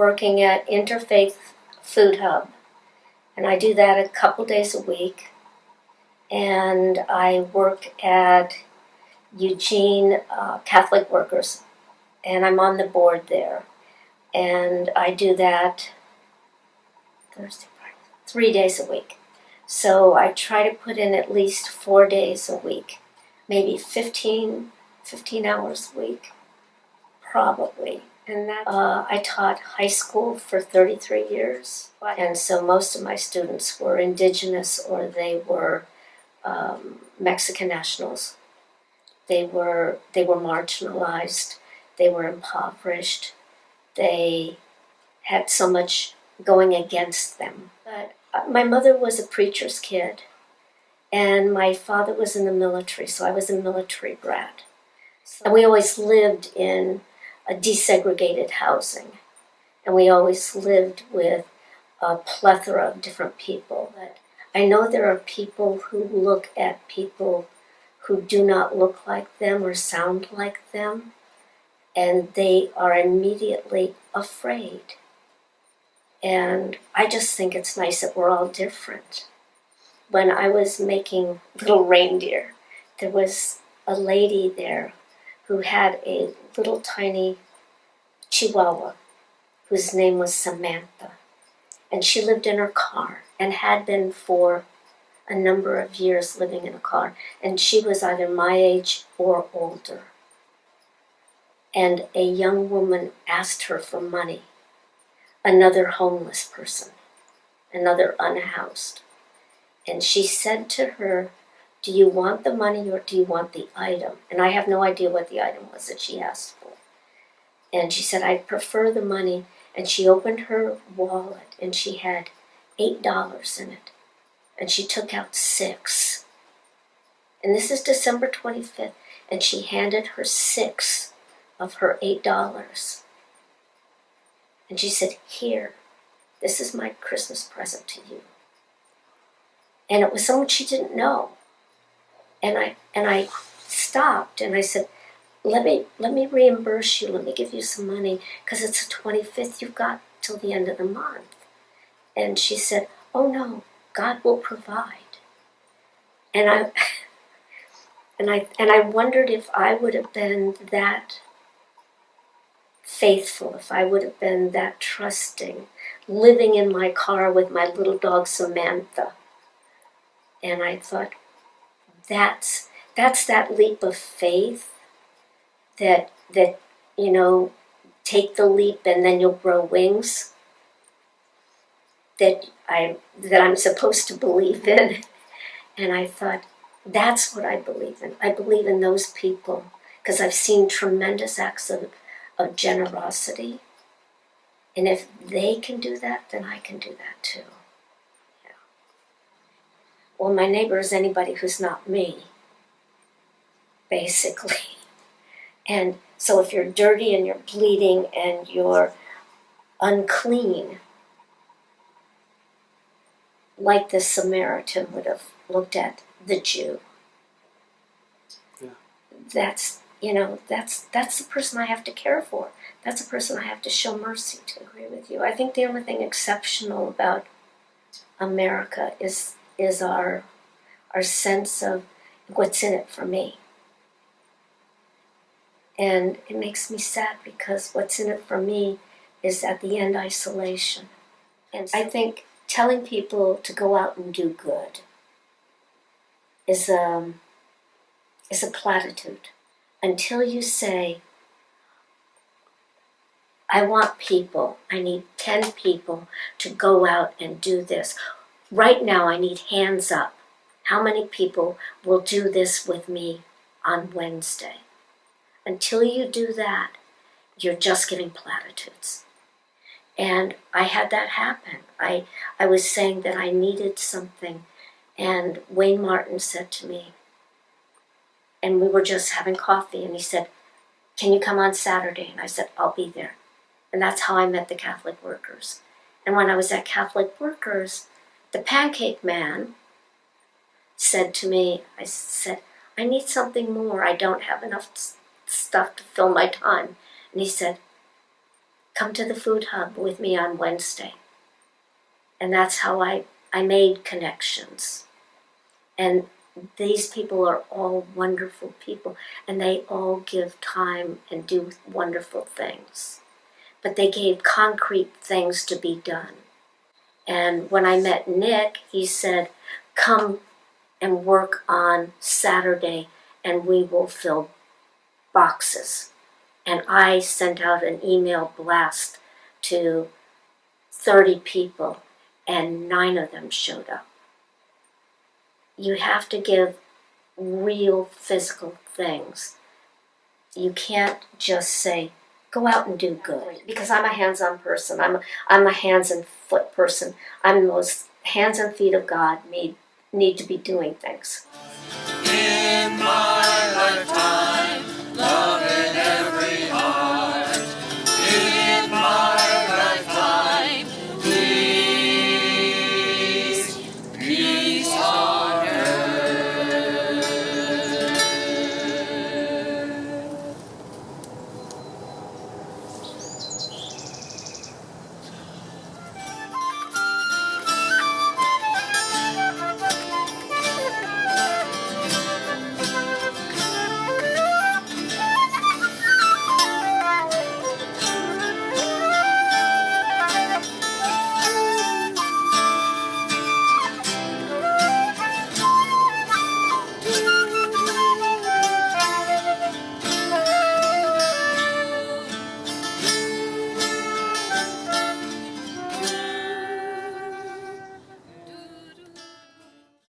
working at Interfaith Food Hub, and I do that a couple days a week. And I work at Eugene Catholic Workers, and I'm on the board there. And I do that Thursday, Friday, 3 days a week. So I try to put in at least 4 days a week, maybe 15 hours a week, probably. And that I taught high school for 33 years. And so most of my students were indigenous, or they were Mexican nationals. They were marginalized. They were impoverished. They had so much going against them. But my mother was a preacher's kid, and my father was in the military, so I was a military brat. And we always lived in a desegregated housing, and we always lived with a plethora of different people. But I know there are people who look at people who do not look like them or sound like them, and they are immediately afraid. And I just think it's nice that we're all different. When I was making little reindeer, there was a lady there who had a little tiny Chihuahua whose name was Samantha. And she lived in her car and had been for a number of years living in a car. And she was either my age or older. And a young woman asked her for money. Another homeless person, another unhoused. And she said to her, "Do you want the money or do you want the item?" And I have no idea what the item was that she asked for. And she said, "I prefer the money." And she opened her wallet and she had $8 in it. And she took out 6. And this is December 25th. And she handed her 6 of her $8. And she said, "Here, this is my Christmas present to you." And it was someone she didn't know. And I stopped and I said, let me reimburse you, let me give you some money, because it's the 25th, you've got till the end of the month. And she said, "Oh no, God will provide." And I wondered if I would have been that faithful, if I would have been that trusting, living in my car with my little dog Samantha. And I thought, that's that leap of faith that take the leap and then you'll grow wings, that I'm supposed to believe in. And I thought, that's what I believe in. I believe in those people because I've seen tremendous acts of generosity. And if they can do that, then I can do that too. Yeah. Well, my neighbor is anybody who's not me, basically. And so if you're dirty and you're bleeding and you're unclean, like the Samaritan would have looked at the Jew, that's the person I have to care for. That's the person I have to show mercy to. I agree with you. I think the only thing exceptional about America is our sense of what's in it for me. And it makes me sad because what's in it for me is at the end isolation. And I think telling people to go out and do good is a platitude. Until you say, I want people, I need 10 people to go out and do this. Right now I need hands up. How many people will do this with me on Wednesday? Until you do that, you're just giving platitudes. And I had that happen. I was saying that I needed something, and Wayne Martin said to me, and we were just having coffee, and he said, "Can you come on Saturday?" And I said, "I'll be there." And that's how I met the Catholic Workers. And when I was at Catholic Workers, the pancake man said to me, I said, "I need something more. I don't have enough stuff to fill my time." And he said, come to the food hub with me on Wednesday. And that's how I made connections. And these people are all wonderful people, and they all give time and do wonderful things. But they gave concrete things to be done. And when I met Nick, he said, come and work on Saturday and we will fill boxes. And I sent out an email blast to 30 people and 9 of them showed up. You have to give real physical things. You can't just say, go out and do good. Because I'm a hands-on person. I'm a hands and foot person. I'm the most hands and feet of God need to be doing things. In my lifetime.